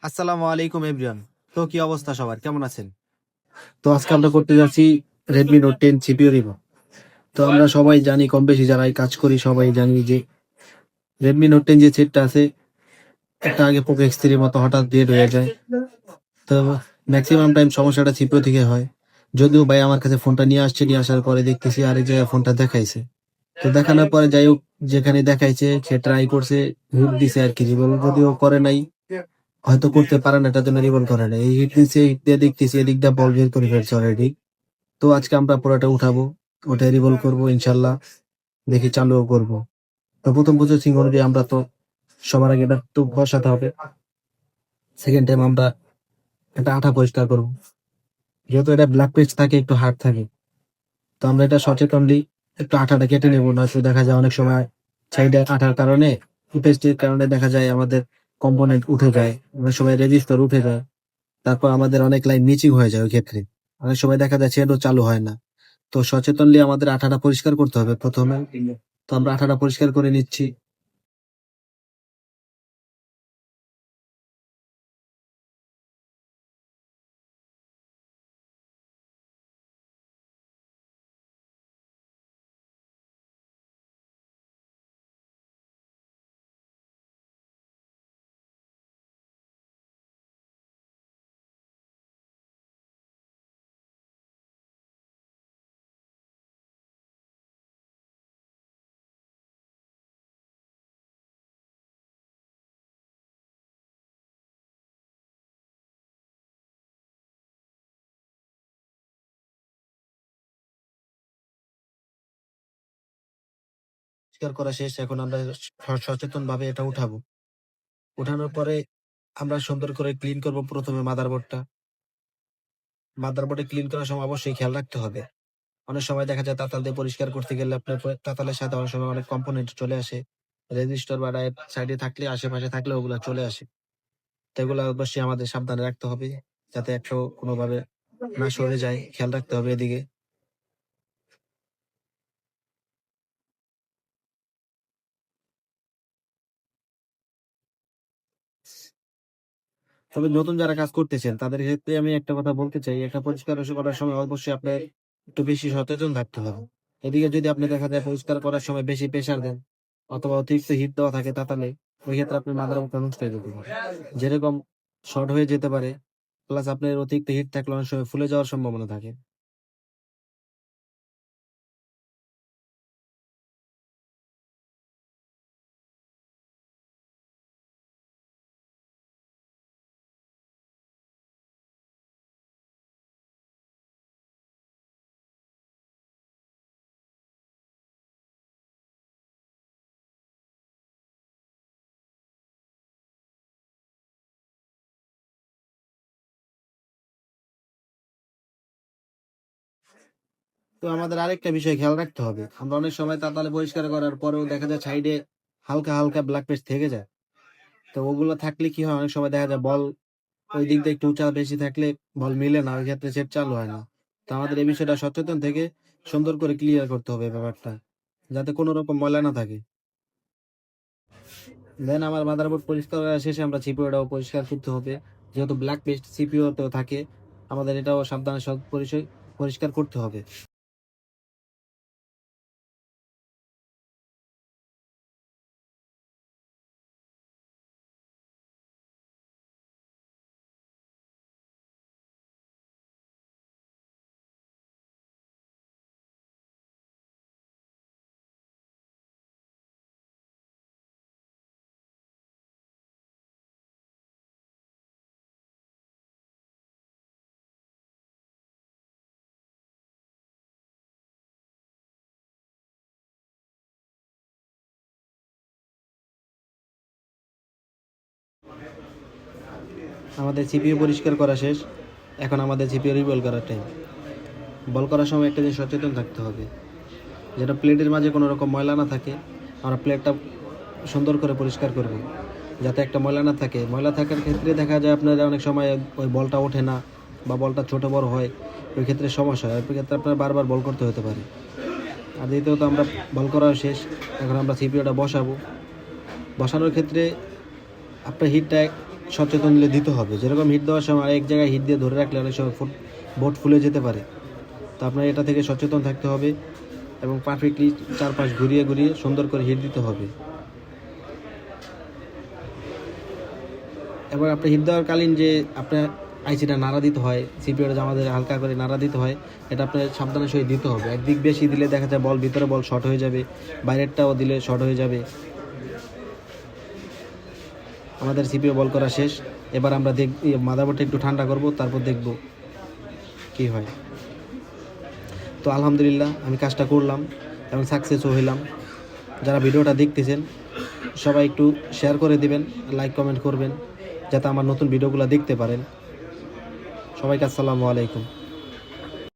আসসালামু আলাইকুম এভরিওয়ান। তো কি অবস্থা সবার, কেমন আছেন? তো আজকে আমরা করতে যাচ্ছি রেডমি নোট 10 সিপিইউ রিভিউ। তো আমরা সবাই জানি, কম বেশি যারা এই কাজ করি সবাই জানি যে রেডমি নোট 10 যে সেটটা আছে, একটা আগে পোকো X3 মতো হঠাৎ ডেড হয়ে যায়। তো ম্যাক্সিমাম টাইম সমস্যাটা সিপিইউ থেকে হয়। যদিও ভাই আমার কাছে ফোনটা নিয়ে আসছে, নিয়ে আসার পরে দেখতেছি আরেক জায়গায় ফোনটা দেখাইছে। তো দেখানোর পরে যাই হোক, যেখানে দেখাইছে সে ট্রাই করছে, হিট দিছে আর কি, যদিও করে নাই, হয়তো করতে পারে না, এটার জন্য রিভল করে না। এই হিট দিচ্ছে, হিট দিয়ে দেখতেছি এদিকটা বল বের করে ফেলছে অলরেডি। তো আজকে আমরা পুরোটা উঠাবো, ওটা রিভল করবো ইনশাল্লাহ, দেখি চালুও করবো। তো প্রথম প্রসেসিং অনুযায়ী আমরা তো সবার আগে এটা একটু বসাতে হবে। সেকেন্ড টাইম আমরা এটা আঠা পরিষ্কার করবো, যেহেতু এটা ব্ল্যাক পেজ থাকে, একটু হার্ড থাকে। তো আমরা এটা সচেতনলি একটু আঠাটা কেটে নেবো, নয়তো দেখা যায় অনেক সময় সাইডে আঠার কারণে, পেস্টের কারণে দেখা যায় আমাদের কম্পোনেন্ট উঠে যায়, অনেক সময় রেজিস্টার উঠে যায়। তারপর আমাদের অনেক লাইন মিচিং হয়ে যায়, ওই ক্ষেত্রে অনেক সময় দেখা যাচ্ছে এটাও চালু হয় না। তো সচেতনলি আমাদের আঠাটা পরিষ্কার করতে হবে প্রথমে। তো আমরা আঠাটা পরিষ্কার করে নিচ্ছি। পরিষ্কার করা শেষ, এখন আমরা সচেতন ভাবে এটা উঠাবো। উঠানোর পরে আমরা সুন্দর করে ক্লিন করব প্রথমে মাদারবোর্ডটা। মাদারবোর্ডে ক্লিন করার সময় অবশ্যই খেয়াল রাখতে হবে। অনেক সময় দেখা যায় তাতাল দিয়ে পরিষ্কার করতে গেলে আপনার তাতালের সাথে অনেক সময় অনেক কম্পোনেন্ট চলে আসে। রেজিস্টার বা ডায়েট সাইডে থাকলে, আশেপাশে থাকলে ওগুলা চলে আসে। তো এগুলা অবশ্যই আমাদের সাবধানে রাখতে হবে, যাতে একটাও কোনোভাবে না সরে যায়, খেয়াল রাখতে হবে এদিকে। তবে নতুন যারা কাজ করতেছেন তাদের ক্ষেত্রে আমি একটা কথা বলতে চাই, একটা পরিষ্কার করার সময় অবশ্যই আপনার একটু বেশি সচেতন থাকতে হবে। এদিকে যদি আপনি দেখা যায় পরিষ্কার করার সময় বেশি প্রেসার দেন, অথবা অতিরিক্ত হিট দেওয়া থাকে তাতালে, ওই ক্ষেত্রে আপনি মাদারবোর্ডটা নষ্ট হয়ে যেতে পারে, যেরকম শর্ট হয়ে যেতে পারে। প্লাস আপনার অতিরিক্ত হিট থাকলে অনেক সময় ফুলে যাওয়ার সম্ভাবনা থাকে। তো আমাদের আরেকটা বিষয় খেয়াল রাখতে হবে, আমরা অনেক সময় তাতালে পরিষ্কার করার পরেও দেখা যায় সাইডে হালকা হালকা ব্ল্যাক পেস্ট থেকে যায়। তো ওগুলো থাকলে কি হয়, অনেক সময় দেখা যায় বল ওই দিক দিয়ে একটু উঁচা বেশি থাকলে বল মিলে না, ওই ক্ষেত্রে সেট চালু হয় না। তো আমাদের এই বিষয়টা সচেতন থেকে সুন্দর করে ক্লিয়ার করতে হবে ব্যাপারটা, যাতে কোনো রকম ময়লা না থাকে। দেন আমার মাদারবোর্ড পরিষ্কার করা শেষে আমরা সিপিইউটাও পরিষ্কার করতে হবে, যেহেতু ব্ল্যাক পেস্ট সিপিইউ তো থাকে, আমাদের এটাও সাবধানে সব পরিচয় পরিষ্কার করতে হবে। আমাদের সিপিইউ পরিষ্কার করা শেষ, এখন আমাদের সিপিইউ রিবল করার টাইম। বল করার সময় একটা জিনিস সচেতন থাকতে হবে, যেটা প্লেটের মাঝে কোনো রকম ময়লা না থাকে। আমরা প্লেটটা সুন্দর করে পরিষ্কার করব, যাতে একটা ময়লা না থাকে। ময়লা থাকার ক্ষেত্রে দেখা যায় আপনার অনেক সময় ওই বলটা ওঠে না, বা বলটা ছোট বড় হয়, ওই ক্ষেত্রে সমস্যা হয়, ওই ক্ষেত্রে আপনার বারবার বল করতে হতে পারে। আর দ্বিতীয়ত আমরা বল করা শেষ, এখন আমরা সিপিইউটা বসাবো। বসানোর ক্ষেত্রে আপনার হিটটা সচেতন হলে দিতে হবে। যেরকম হিট দেওয়ার সময় এক জায়গায় হিট দিয়ে ধরে রাখলে অনেক সময় বোর্ড ফুলে যেতে পারে। তো আপনার এটা থেকে সচেতন থাকতে হবে এবং পারফেক্টলি চারপাশ ঘুরিয়ে ঘুরিয়ে সুন্দর করে হিট দিতে হবে। এবং আপনি হিট দেওয়ার কালীন যে আপনার আইসিটা নাড়া দিতে হয়, সিপিইউটা আমাদের হালকা করে নাড়া দিতে হয়, এটা আপনার সাবধানের সহিত দিতে হবে। একদিক বেশি দিলে দেখা যায় ভিতরে বল শর্ট হয়ে যাবে, বাইরেরটাও দিলে শর্ট হয়ে যাবে। আমাদের সিপিইউ বল করা শেষ। এবার আমরা মাদারবোর্ডটা একটু ঠান্ডা করব, তারপর দেখব কি হয়। তো আলহামদুলিল্লাহ আমি কাজটা করলাম এবং সাকসেসও হইলাম। যারা ভিডিওটা দেখতেছেন সবাই একটু শেয়ার করে দিবেন, লাইক কমেন্ট করবেন, যাতে আমার নতুন ভিডিওগুলো দেখতে পারেন। সবাইকে আসসালামু আলাইকুম।